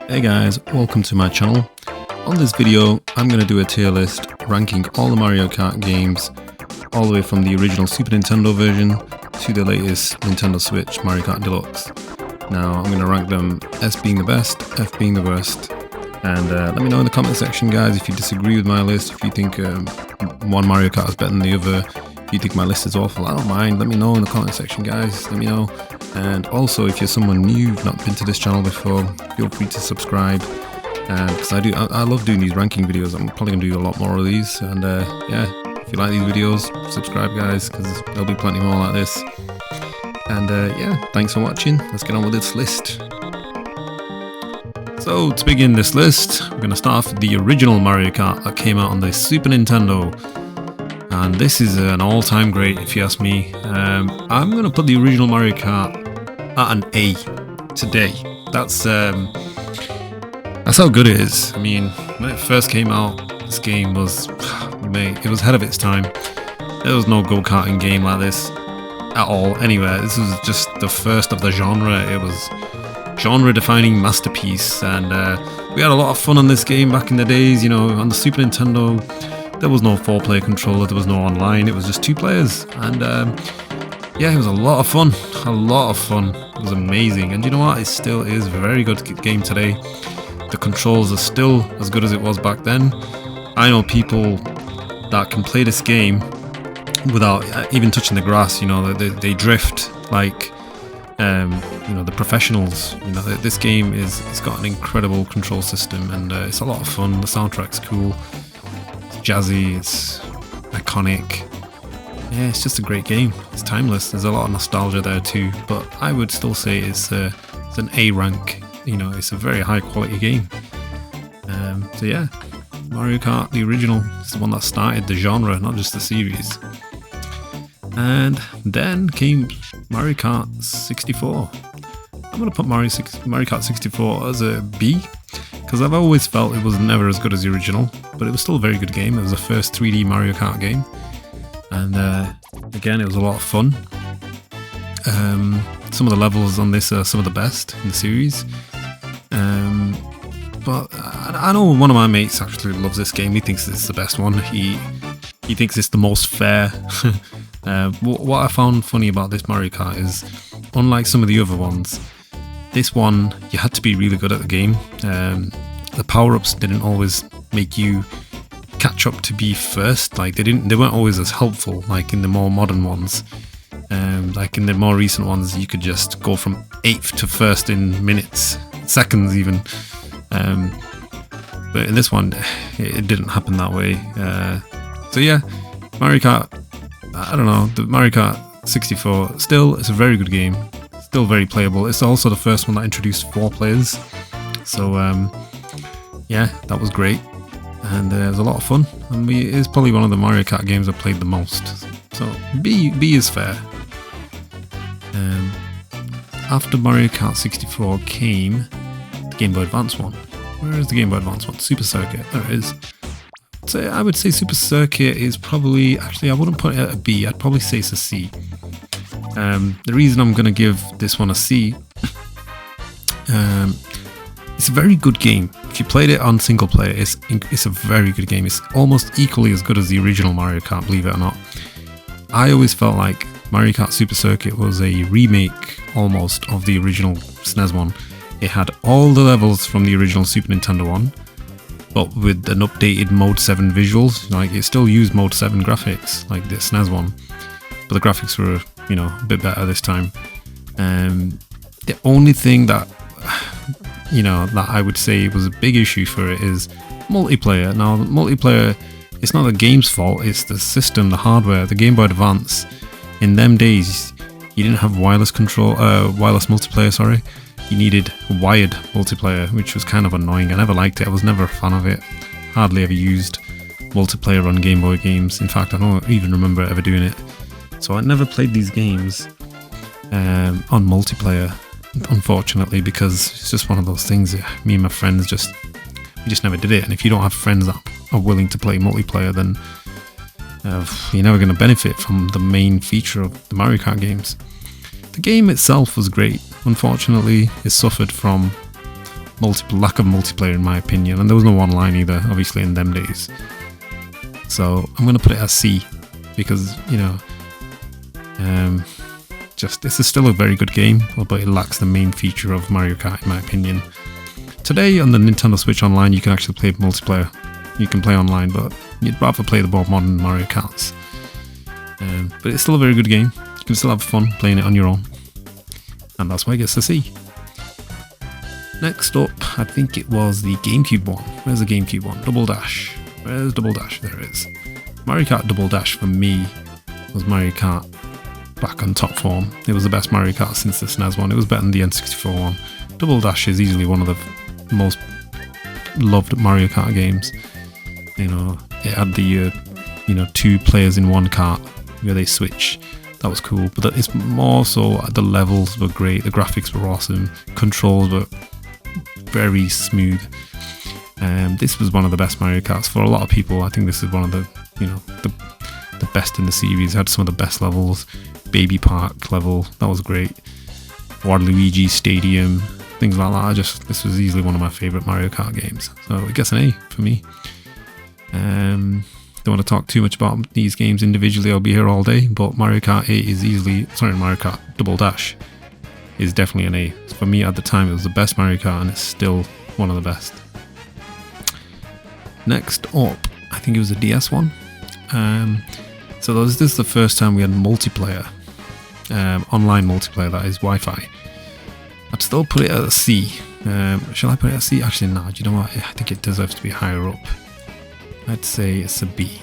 Hey guys, welcome to my channel. On this video, I'm going to do a tier list ranking all the Mario Kart games, all the way from the original Super Nintendo version to the latest Nintendo Switch Mario Kart Deluxe. Now, I'm going to rank them S being the best, F being the worst, and let me know in the comment section, guys, if you disagree with my list, if you think one Mario Kart is better than the other, if you think my list is awful. I don't mind, let me know in the comment section, guys, let me know. And also, if you're someone new, you've not been to this channel before, feel free to subscribe, because I love doing these ranking videos. I'm probably going to do a lot more of these, and yeah, if you like these videos, subscribe, guys, because there'll be plenty more like this. And yeah, thanks for watching. Let's get on with this list. So to begin this list, we're going to start off with the original Mario Kart that came out on the Super Nintendo. And this is an all-time great, if you ask me. I'm going to put the original Mario Kart at an A today. That's how good it is. I mean, when it first came out, this game was, mate, it was ahead of its time. There was no go-karting game like this at all, anywhere. This was just the first of the genre. It was genre-defining masterpiece, and we had a lot of fun on this game back in the days. You know, on the Super Nintendo, there was no 4-player controller, there was no online, it was just 2 players, and yeah, it was a lot of fun, it was amazing, and you know what, it still is a very good game today. The controls are still as good as it was back then. I know people that can play this game without even touching the grass, you know, they drift like, you know, the professionals. You know, this game it's got an incredible control system, and it's a lot of fun. The soundtrack's cool. Jazzy, it's iconic. Yeah, it's just a great game. It's timeless. There's a lot of nostalgia there too, but I would still say it's an A rank. You know, it's a very high quality game. So yeah, Mario Kart, the original, is the one that started the genre, not just the series. And then came Mario Kart 64. I'm gonna put Mario Kart 64 as a B, because I've always felt it was never as good as the original, but it was still a very good game. It was the first 3D Mario Kart game, and again, it was a lot of fun. Some of the levels on this are some of the best in the series, but I know one of my mates actually loves this game. He thinks it's the best one. He thinks it's the most fair. What I found funny about this Mario Kart is, unlike some of the other ones, this one, you had to be really good at the game. The power-ups didn't always make you catch up to be first. Like they weren't always as helpful like in the more modern ones. Like in the more recent ones, you could just go from 8th to 1st in minutes, seconds even. But in this one, it didn't happen that way. So yeah, Mario Kart, I don't know, the Mario Kart 64, still, it's a very good game. Still very playable. It's also the first one that introduced 4 players, so yeah, that was great, and it was a lot of fun, and it's probably one of the Mario Kart games I've played the most, so B is fair. After Mario Kart 64 came the Game Boy Advance one. Where is the Game Boy Advance one? Super Circuit, there it is. So I would say Super Circuit is probably, actually I wouldn't put it at a B, I'd probably say it's a C. The reason I'm going to give this one a C, it's a very good game. If you played it on single player, it's a very good game. It's almost equally as good as the original Mario Kart, believe it or not. I always felt like Mario Kart Super Circuit was a remake almost of the original SNES one. It had all the levels from the original Super Nintendo one, but with an updated Mode 7 visuals. Like, it still used Mode 7 graphics like the SNES one, but the graphics were, you know, a bit better this time. The only thing that, you know, that I would say was a big issue for it is multiplayer. Now, multiplayer, it's not the game's fault, it's the system, the hardware. The Game Boy Advance, in them days, you didn't have wireless multiplayer, sorry. You needed wired multiplayer, which was kind of annoying. I never liked it. I was never a fan of it. Hardly ever used multiplayer on Game Boy games. In fact, I don't even remember ever doing it. So I never played these games on multiplayer, unfortunately, because it's just one of those things. Me and my friends we just never did it. And if you don't have friends that are willing to play multiplayer, then you're never going to benefit from the main feature of the Mario Kart games. The game itself was great. Unfortunately, it suffered from lack of multiplayer in my opinion, and there was no online either, obviously, in them days. So I'm going to put it as C, because, you know, this is still a very good game, but it lacks the main feature of Mario Kart in my opinion. Today on the Nintendo Switch Online you can actually play multiplayer. You can play online, but you'd rather play the more modern Mario Karts. But it's still a very good game. You can still have fun playing it on your own. And that's why it gets a C. Next up, I think it was the GameCube one. Where's the GameCube one? Double Dash. Where's Double Dash? There it is. Mario Kart Double Dash for me was Mario Kart back on top form. It was the best Mario Kart since the SNES one. It was better than the N64 one. Double Dash is easily one of the most loved Mario Kart games. You know, it had the 2 players in one kart where they switch. That was cool, but it's more so the levels were great, the graphics were awesome, controls were very smooth. This was one of the best Mario Karts for a lot of people. I think this is one of the the best in the series. It had some of the best levels. Baby Park level, that was great. Waluigi Stadium, things like that. This was easily one of my favourite Mario Kart games. So it gets an A for me. Don't want to talk too much about these games individually, I'll be here all day, but Mario Kart 8 is Mario Kart Double Dash is definitely an A. For me at the time it was the best Mario Kart, and it's still one of the best. Next up, I think it was the DS one. So this is the first time we had multiplayer, online multiplayer, that is Wi-Fi. I'd still put it at a C. Shall I put it at C? Actually, no, do you know what? I think it deserves to be higher up. I'd say it's a B.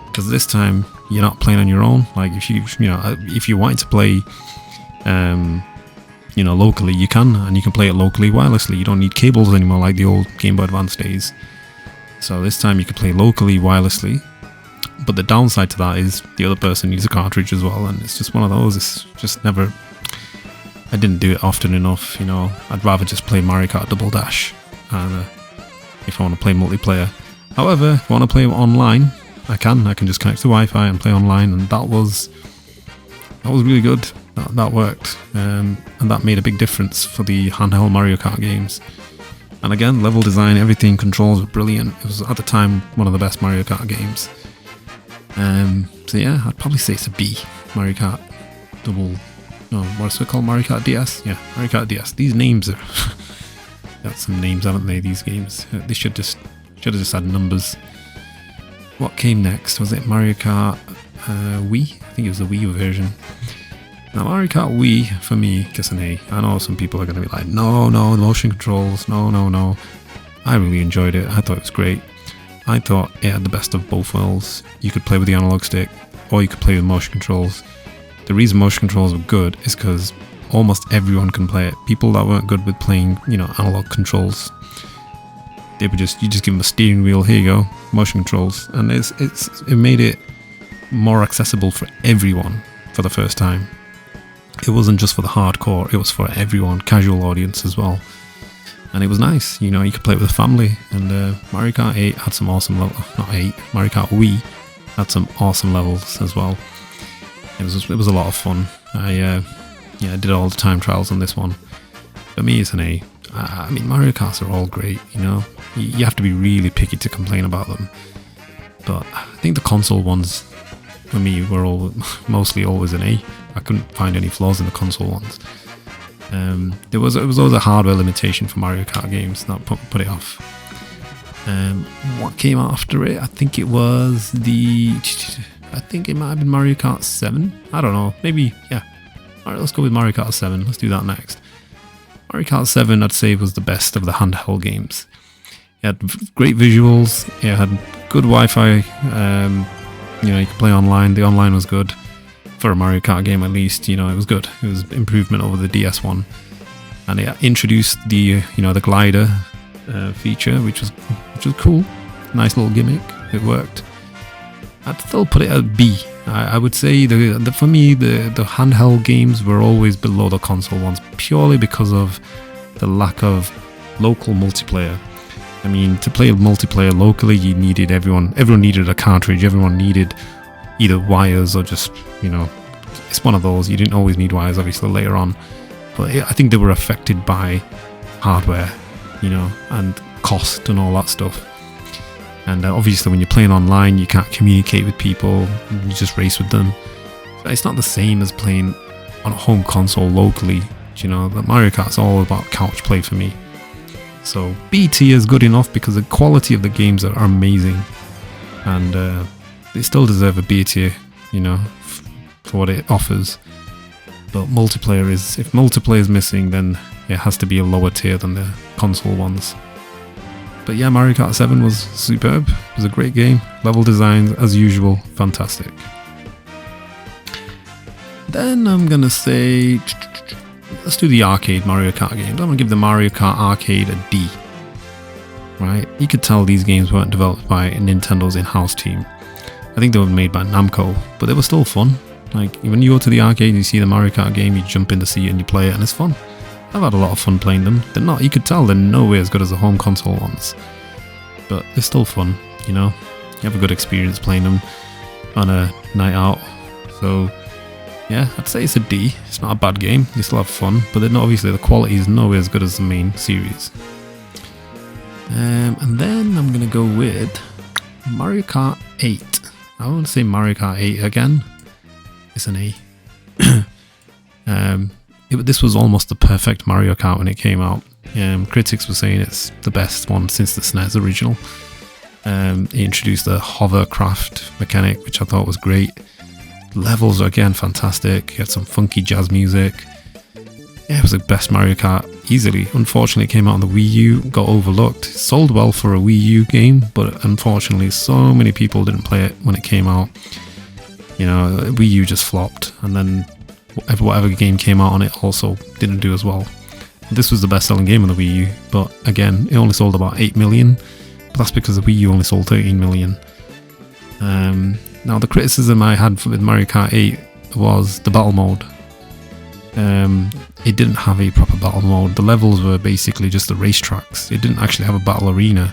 Because this time, you're not playing on your own. Like, if you wanted to play, locally, you can, and you can play it locally wirelessly. You don't need cables anymore like the old Game Boy Advance days. So this time you can play locally wirelessly. But the downside to that is the other person needs a cartridge as well, and it's just one of those. It's just never. I didn't do it often enough, I'd rather just play Mario Kart Double Dash, if I want to play multiplayer. However, if I want to play online, I can just connect to Wi-Fi and play online, and that was really good. That worked, and that made a big difference for the handheld Mario Kart games. And again, level design, everything, controls were brilliant. It was at the time one of the best Mario Kart games. So yeah, I'd probably say it's a B. Mario Kart what's it called? Mario Kart DS? Yeah, Mario Kart DS. These names are got some names, haven't they? These games. They should have just had numbers. What came next? Was it Mario Kart Wii? I think it was the Wii version. Now Mario Kart Wii for me gets an A. I know some people are going to be like, no, the motion controls, no. I really enjoyed it. I thought it was great. I thought it had the best of both worlds. You could play with the analog stick, or you could play with motion controls. The reason motion controls were good is because almost everyone can play it. People that weren't good with playing, analog controls, you just give them a steering wheel. Here you go, motion controls, and it made it more accessible for everyone for the first time. It wasn't just for the hardcore; it was for everyone, casual audience as well. And it was nice, you could play it with a family. And Mario Kart 8 had some awesome levels. Not 8, Mario Kart Wii had some awesome levels as well. It was a lot of fun. I did all the time trials on this one. For me, it's an A. I mean, Mario Karts are all great, You have to be really picky to complain about them. But I think the console ones, for me, were mostly always an A. I couldn't find any flaws in the console ones. It was always a hardware limitation for Mario Kart games that put it off. What came after it? I think it might have been Mario Kart 7. I don't know. Maybe, yeah. Alright, let's go with Mario Kart 7. Let's do that next. Mario Kart 7, I'd say, was the best of the handheld games. It had great visuals. It had good Wi-Fi. You could play online. The online was good. For a Mario Kart game, at least, it was good. It was improvement over the DS one, and it introduced the the glider feature, which was cool. Nice little gimmick. It worked. I'd still put it at B. I would say for me the handheld games were always below the console ones, purely because of the lack of local multiplayer. I mean, to play multiplayer locally, you needed everyone needed a cartridge. Everyone needed either wires or just, it's one of those. You didn't always need wires, obviously, later on. But I think they were affected by hardware. you know, and cost and all that stuff. And obviously when you're playing online, you can't communicate with people, you just race with them. It's not the same as playing on a home console locally, you know. The Mario Kart's all about couch play for me. So B tier is good enough because the quality of the games are amazing, and they still deserve a B tier, you know, for what it offers. But multiplayer is, if multiplayer is missing, then it has to be a lower tier than the console ones. But yeah, Mario Kart 7 was superb. It was a great game. Level designs, as usual, fantastic. Then I'm gonna say, let's do the arcade Mario Kart games. I'm gonna give the Mario Kart Arcade a D. Right? You could tell these games weren't developed by Nintendo's in-house team. I think they were made by Namco, but they were still fun. Like, when you go to the arcade and you see the Mario Kart game, you jump in to see it and you play it, and it's fun. I've had a lot of fun playing them. They're not, you could tell they're nowhere as good as the home console ones, but they're still fun, you know. You have a good experience playing them on a night out. So yeah, I'd say it's a D. It's not a bad game. You still have fun, but they're not, obviously the quality is nowhere as good as the main series. And then I'm gonna go with Mario Kart 8. I want to say Mario Kart 8 again. It's an A. This was almost the perfect Mario Kart when it came out. Critics were saying it's the best one since the SNES original. It introduced the hovercraft mechanic, which I thought was great. Levels are again fantastic. You had some funky jazz music. Yeah, it was the best Mario Kart easily. Unfortunately, it came out on the Wii U, got overlooked. It sold well for a Wii U game, but unfortunately, so many people didn't play it when it came out. You know, Wii U just flopped, and then whatever game came out on it also didn't do as well. This was the best-selling game on the Wii U, but again, it only sold about 8 million. But that's because the Wii U only sold 13 million. Now, the criticism I had with Mario Kart 8 was the battle mode. It didn't have a proper battle mode. The levels were basically just the racetracks. It didn't actually have a battle arena.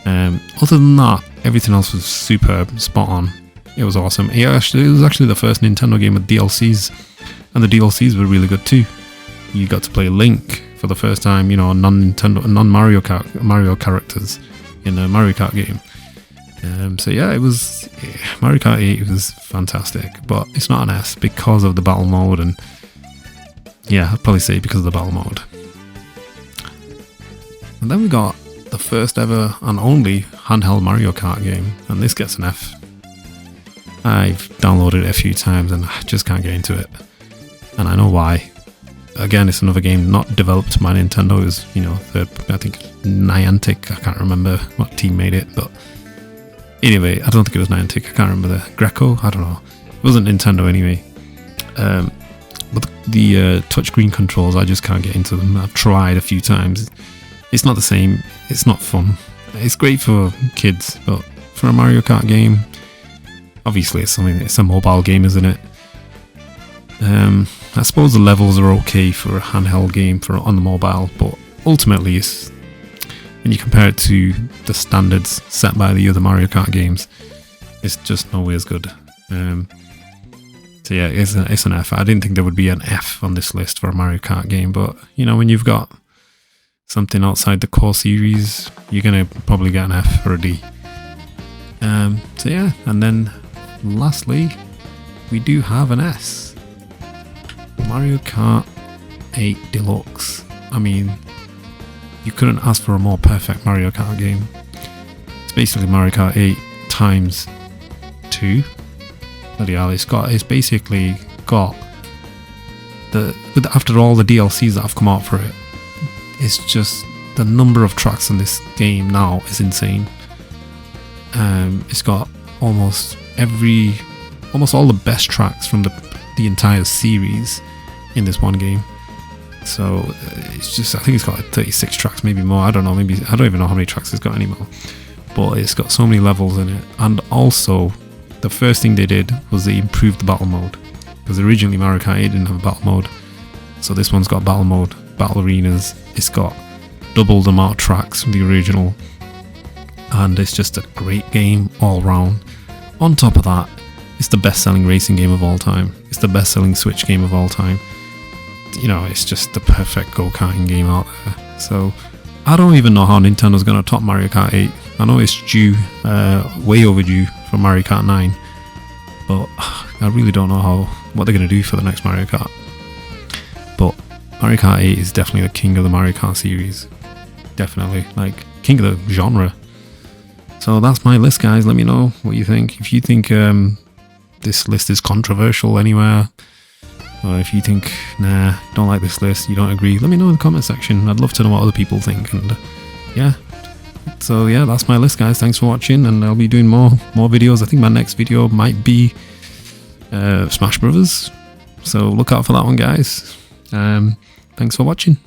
Other than that, everything else was superb, spot on. It was awesome. It was actually the first Nintendo game with DLCs, and the DLCs were really good too. You got to play Link for the first time, you know, non-Mario characters in a Mario Kart game. So yeah, Mario Kart 8 was fantastic, but it's not an S because of the battle mode, and yeah, I'd probably say because of the battle mode. And then we got the first ever and only handheld Mario Kart game, and this gets an F. I've downloaded it a few times and I just can't get into it, and I know why. Again, it's another game not developed by Nintendo. It was, you know, I think Niantic. I can't remember what team made it, but anyway, I don't think it was Niantic. I can't remember the Greco. I don't know. It wasn't Nintendo anyway. But the touchscreen controls, I just can't get into them. I've tried a few times. It's not the same. It's not fun. It's great for kids, but for a Mario Kart game, obviously it's a mobile game, isn't it? I suppose the levels are okay for a handheld game on the mobile, but ultimately, when you compare it to the standards set by the other Mario Kart games, it's just nowhere as good. So yeah, it's an F. I didn't think there would be an F on this list for a Mario Kart game, but you know, when you've got something outside the core series, you're gonna probably get an F or a D. So yeah, and then lastly, we do have an S. Mario Kart 8 Deluxe. I mean, you couldn't ask for a more perfect Mario Kart game. It's basically Mario Kart 8 times 2. Bloody hell, it's basically got after all the DLCs that have come out for it, it's just the number of tracks in this game now is insane. It's got almost all the best tracks from the entire series in this one game. So it's just, I think it's got like 36 tracks, maybe more. I don't know, maybe, I don't even know how many tracks it's got anymore. But it's got so many levels in it. And also, the first thing they did was they improved the battle mode. Because originally Mario Kart 8 didn't have a battle mode. So this one's got battle mode, battle arenas. It's got double the amount of tracks from the original. And it's just a great game all round. On top of that, it's the best-selling racing game of all time. It's the best-selling Switch game of all time. You know, it's just the perfect go-karting game out there. So I don't even know how Nintendo's going to top Mario Kart 8. I know it's due, way overdue for Mario Kart 9, but I really don't know what they're going to do for the next Mario Kart. But Mario Kart 8 is definitely the king of the Mario Kart series. Definitely, like, king of the genre. So that's my list, guys. Let me know what you think. If you think this list is controversial anywhere, or if you think, nah, don't like this list, you don't agree, let me know in the comment section. I'd love to know what other people think. And yeah, so yeah, that's my list, guys. Thanks for watching, and I'll be doing more videos. I think my next video might be Smash Brothers, so look out for that one, guys. Thanks for watching.